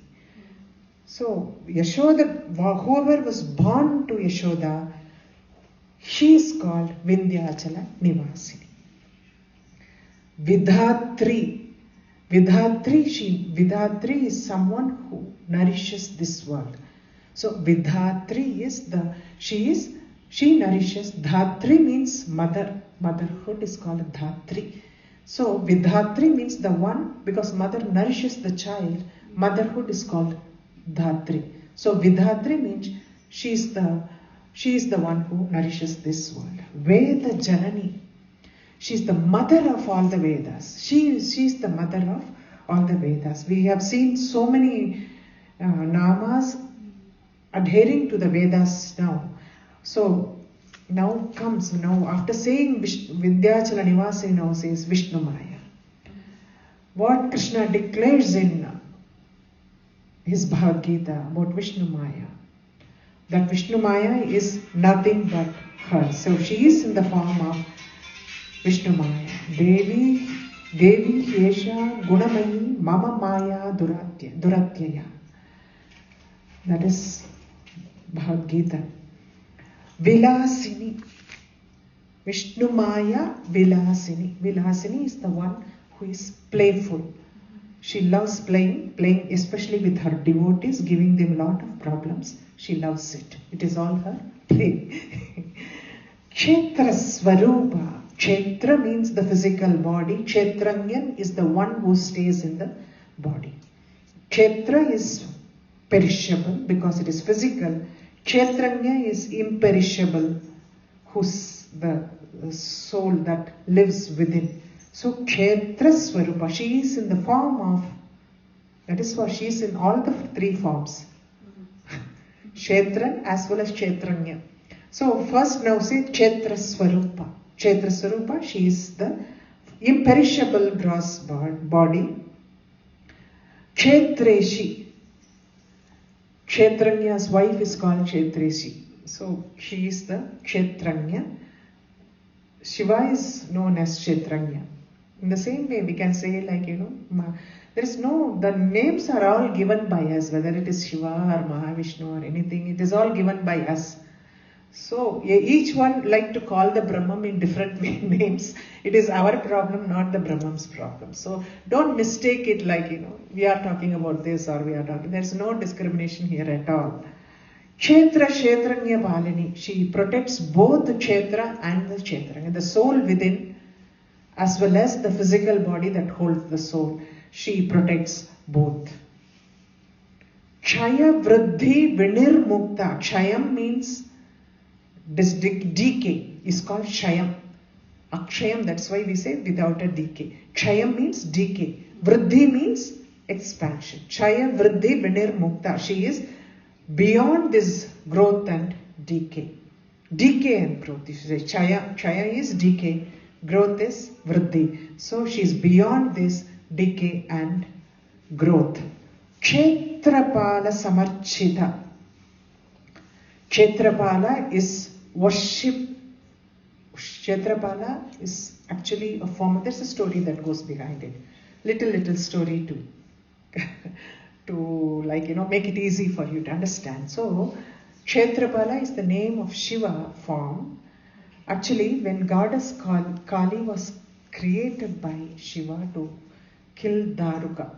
So Yashoda, whoever was born to Yashoda, she is called Vindhyachala Nivasini. Vidhatri. Vidhatri is someone who nourishes this world. So Vidhatri is she nourishes. Dhatri means mother. Motherhood is called Dhatri. So Vidhatri means the one, because mother nourishes the child, motherhood is called Dhatri. So Vidhatri means she is the one who nourishes this world. Veda Janani. She is the mother of all the Vedas. She is the mother of all the Vedas. We have seen so many namas adhering to the Vedas now. So now after saying Vindhyachala Nivasini, now says Vishnu Maya. What Krishna declares in his Bhagavad Gita about Vishnu Maya, that Vishnu Maya is nothing but her. So she is in the form of Vishnu Maya. Devi Yesha Gunamayi Mama Maya Duratyaya. That is Bhagavad Gita. Vilasini. Vishnu Maya Vilasini. Vilasini is the one who is playful. She loves playing especially with her devotees, giving them a lot of problems. She loves it. It is all her play. Kshetra Swarupa. Kshetra means the physical body. Kshetranyan is the one who stays in the body. Kshetra is perishable because it is physical. Kshetranya is imperishable, who's the soul that lives within. So Kshetra Swarupa, she is in the form of, that is why she is in all the three forms. Kshetran as well as Kshetranya. So first now say Kshetra Swarupa. Kshetra Swarupa, she is the imperishable gross body. Kshetreshi. Kshetranya's wife is called Kshetreshi. So she is the Kshetranya. Shiva is known as Kshetranya. In the same way, we can say like, there is the names are all given by us, whether it is Shiva or Mahavishnu or anything, it is all given by us. So each one like to call the Brahman in different names. It is our problem, not the Brahman's problem. So don't mistake it like, we are talking about this or we are talking. There is no discrimination here at all. Kshetra Kshetranya Balini. She protects both the Kshetra and the Kshetranya, the soul within, as well as the physical body that holds the soul. She protects both. Kshaya Vriddhi Vinirmukta. Kshayam means decay, is called Kshayam. Akshayam, that's why we say without a decay. Kshayam means decay. Vriddhi means expansion. Kshaya Vriddhi Vinirmukta. She is beyond this growth and decay. Decay and growth. You say Kshaya is decay, growth is Vriddhi. So she is beyond this decay and growth. Kshetrapala Samarchita. Kshetrapala is worship. Kshetrapala is actually a form. There's a story that goes behind it. Little story to make it easy for you to understand. So Kshetrapala is the name of Shiva form. Actually, when goddess Kali was created by Shiva to kill Daruka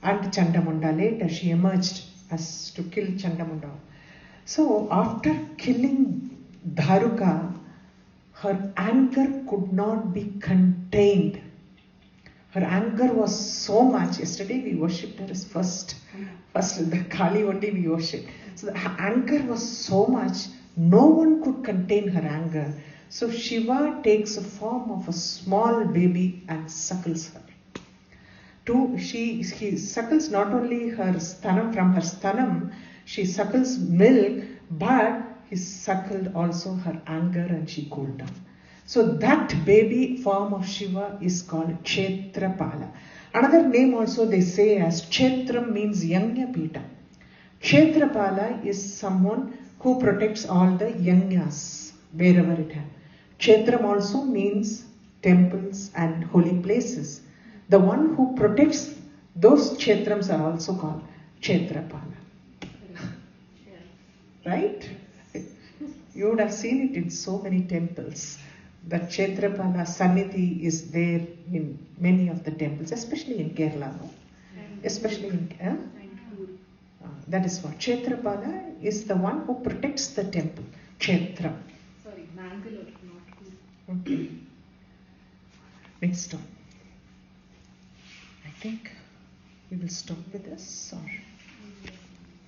and Chandamunda, later she emerged as to kill Chandamunda. So after killing Daruka, her anger could not be contained. Her anger was so much. Yesterday we worshipped her as first the Kali only we worshipped. So her anger was so much, no one could contain her anger. So Shiva takes a form of a small baby and suckles her. He suckles not only her sthanam, from her sthanam, she suckles milk, but he suckled also her anger and she cooled down. So that baby form of Shiva is called Kshetrapala. Another name also they say as Kshetram means Yajna Pita. Kshetrapala is someone who protects all the yajnas wherever it has. Kshetram also means temples and holy places. The one who protects those kshetrams are also called Kshetrapala. Right? You would have seen it in so many temples. The Kshetrapala Sannidhi is there in many of the temples, especially in Kerala. No? Especially in that is what Kshetrapala is, the one who protects the temple. Kshetra. Sorry, Mangalore, not Kur. Okay. Next one. I think we will stop with this,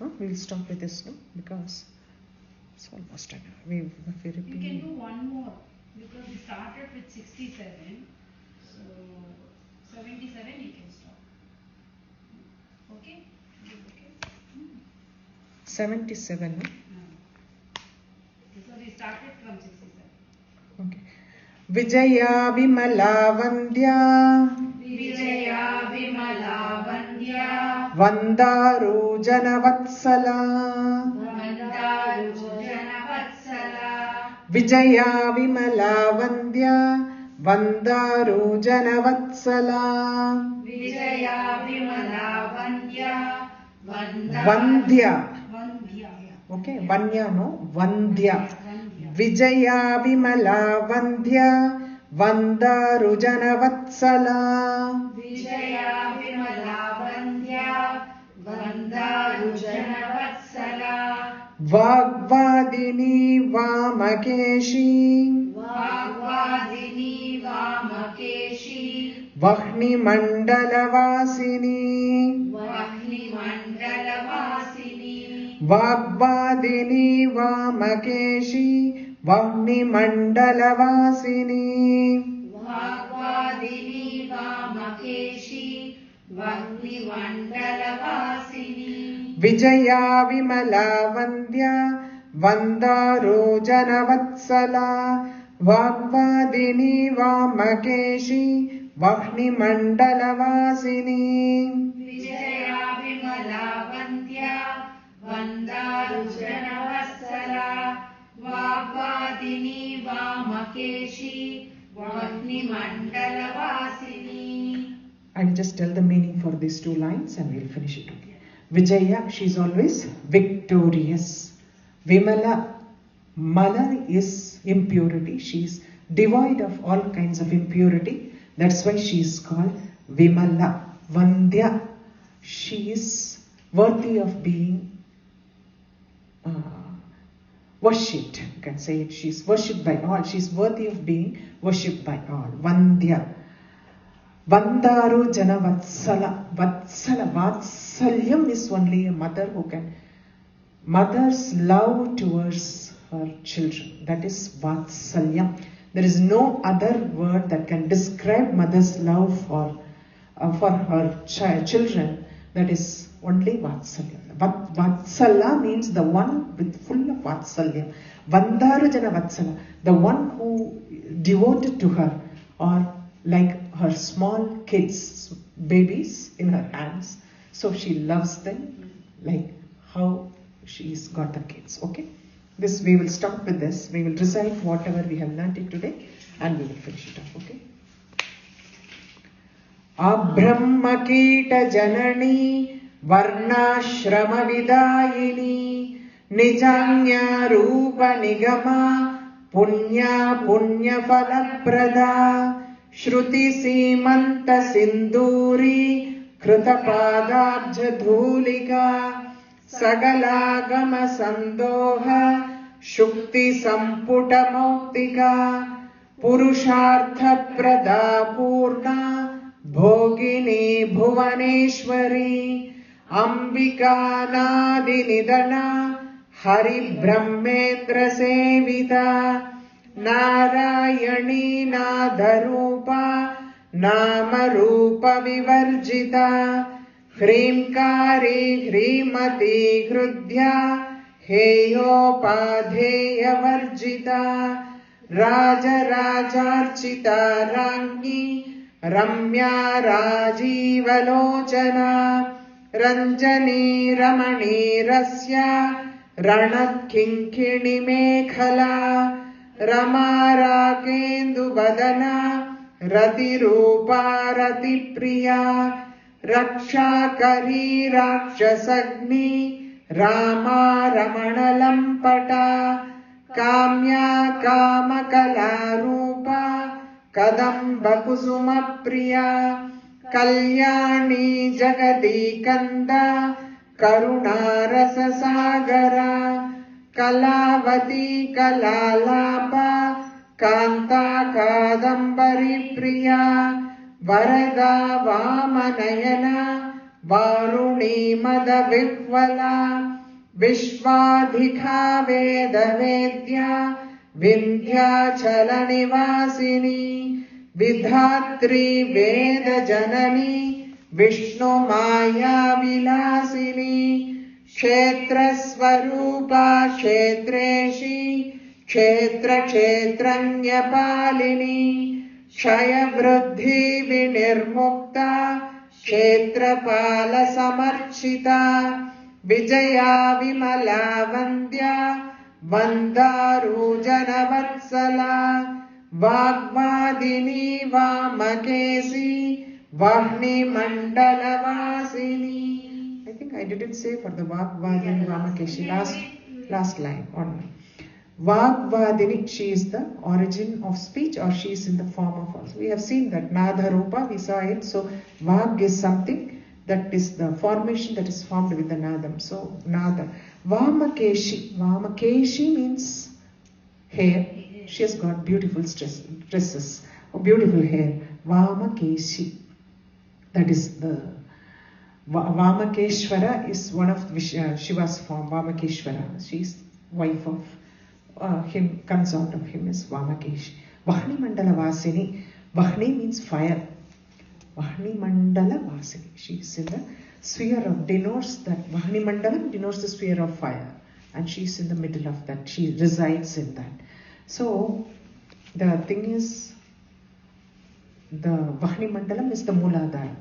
or we will stop with this, no? Because it's almost an hour. We can do one more because we started with 67, so 77 you can stop. Okay? Okay? 77. No? So we started from 67. Okay. Vijaya Vimala Vandya Vijaya Vimala Vandya Vandaru Janavatsala Vandaru Janavatsala Vijaya Vimala Vandya Vandaru Janavatsala Vijaya Vimala Vandya Vandya. Vandya. Okay, Vanya no, Vandya. Vijaya Vimala Vandya Vandaru Janavatsala Vijaya Vimala Vandya Vandaru Janavatsala Vagvadini Vamakeshi Vagvadini Vamakeshi Vahni Mandalavasini Vahni Mandalavasini Vagvadini Vamakeshi Vahni Mandalavasini Vagvadini Vamakeshi Vahni Mandalavasini Vijaya Vimala Vandya Vandaro Janavatsala Vagvadini Vamakeshi Vahni Mandalavasini Vijaya Vimala Vandya Vandaru Janavatsala Vagvadini Vamakeshi Vahni Mandalavasini. I'll just tell the meaning for these two lines and we'll finish it. Okay. Vijaya, she's always victorious. Vimala, Mala is impurity. She's devoid of all kinds of impurity. That's why she is called Vimala. Vandya, she is worthy of being worshipped. You can say it. She's worshipped by all. She's worthy of being worshipped by all. Vandya. Vandaru Jana Vatsala. Vatsala. Vatsalyam is only a mother who can. Mother's love towards her children. That is Vatsalyam. There is no other word that can describe mother's love for her children. That is only Vatsalya. Vatsala means the one with full of Vatsalya. Vandaru Jana Vatsala. The one who devoted to her, or like her small kids, babies in her hands. So she loves them like how she's got the kids. Okay? This we will stop with this. We will recite whatever we have learnt it today and we will finish it up. Okay? Abrahmakita janani varnashrama vidayini nijanya rupa nigama punya falaprada shruti simanta sinduri krutapadabja dhulika sagalagama sandoha shukti samputa mautika purushartha prada purna भोगिनी Bhuvaneshwari Ambika नादि निधना Hari Brahmendra सेविता Narayani नादरूपा नाम रूप विवर्जिता ह्रींकारी ह्रीमती हृद्या हेयोपाधेय वर्जिता राजराजार्चिता राज्ञी रम्या राजीवलोचना रञ्जनी रमणीरस्या रणकिङ्किणी मेखला रमा राकेन्दुवदना रतिरूपा रतिप्रिया रक्षाकरी राक्षसग्नि रामा रमणलम्पटा काम्या कामकलारूपा कदम्ब प्रिया कल्याणी जगदीकन्दा करुणारस सागरा कलावती कलालापा कान्ता कादम्बरी प्रिया वरदा वामनयना वारुणी मद विह्वला विश्वाधिका वेदवेद्या विन्ध्याचलनिवासिनी विधात्री वेद जननी विष्णु माया विलासिनी क्षेत्रस्वरूपा क्षेत्रेशी क्षेत्र क्षेत्रज्ञपालिनी क्षय वृद्धि विनिर्मुक्ता क्षेत्रपाल समर्चिता Vijaya Vimla वन्द्या वन्दारुजनवत्सला वाग्वादिनी वामकेशी वह्निमण्डलवासिनी. I think I didn't say for the Vagvadini Vamakeshi. Last line. One. Vagvadini, she is the origin of speech, or she is in the form of us. We have seen that Nada Rupa, we saw it. So Vag is something that is the formation that is formed with the Nadam. So Nada. Vamakeshi. Vamakeshi means hair. She has got beautiful dresses, beautiful hair. Vamakeshi. That is the Vamakeshwara is one of Shiva's form. Vamakeshwara. She is wife of him, consort of him is Vamakeshi. Vahni Mandala Vasini. Vahni means fire. Vahni Mandala Vasini. She is in the sphere of, denotes that Vahni Mandalam denotes the sphere of fire, and she is in the middle of that. She resides in that. So the thing is, the Vahni Mandalam is the Mooladhara,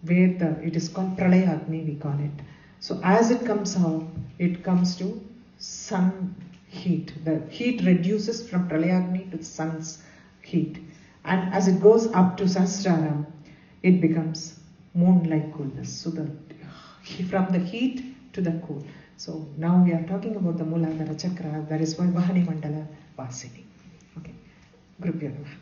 where it is called Pralaya Agni, we call it. So as it comes out, it comes to sun heat. The heat reduces from Pralaya Agni to the sun's heat. And as it goes up to Sahasranamam, it becomes moon-like coolness. So from the heat to the cool. So now we are talking about the Mooladhara Chakra. That is why Vahani Mandala Vasini. Okay. Gurupya Namaha.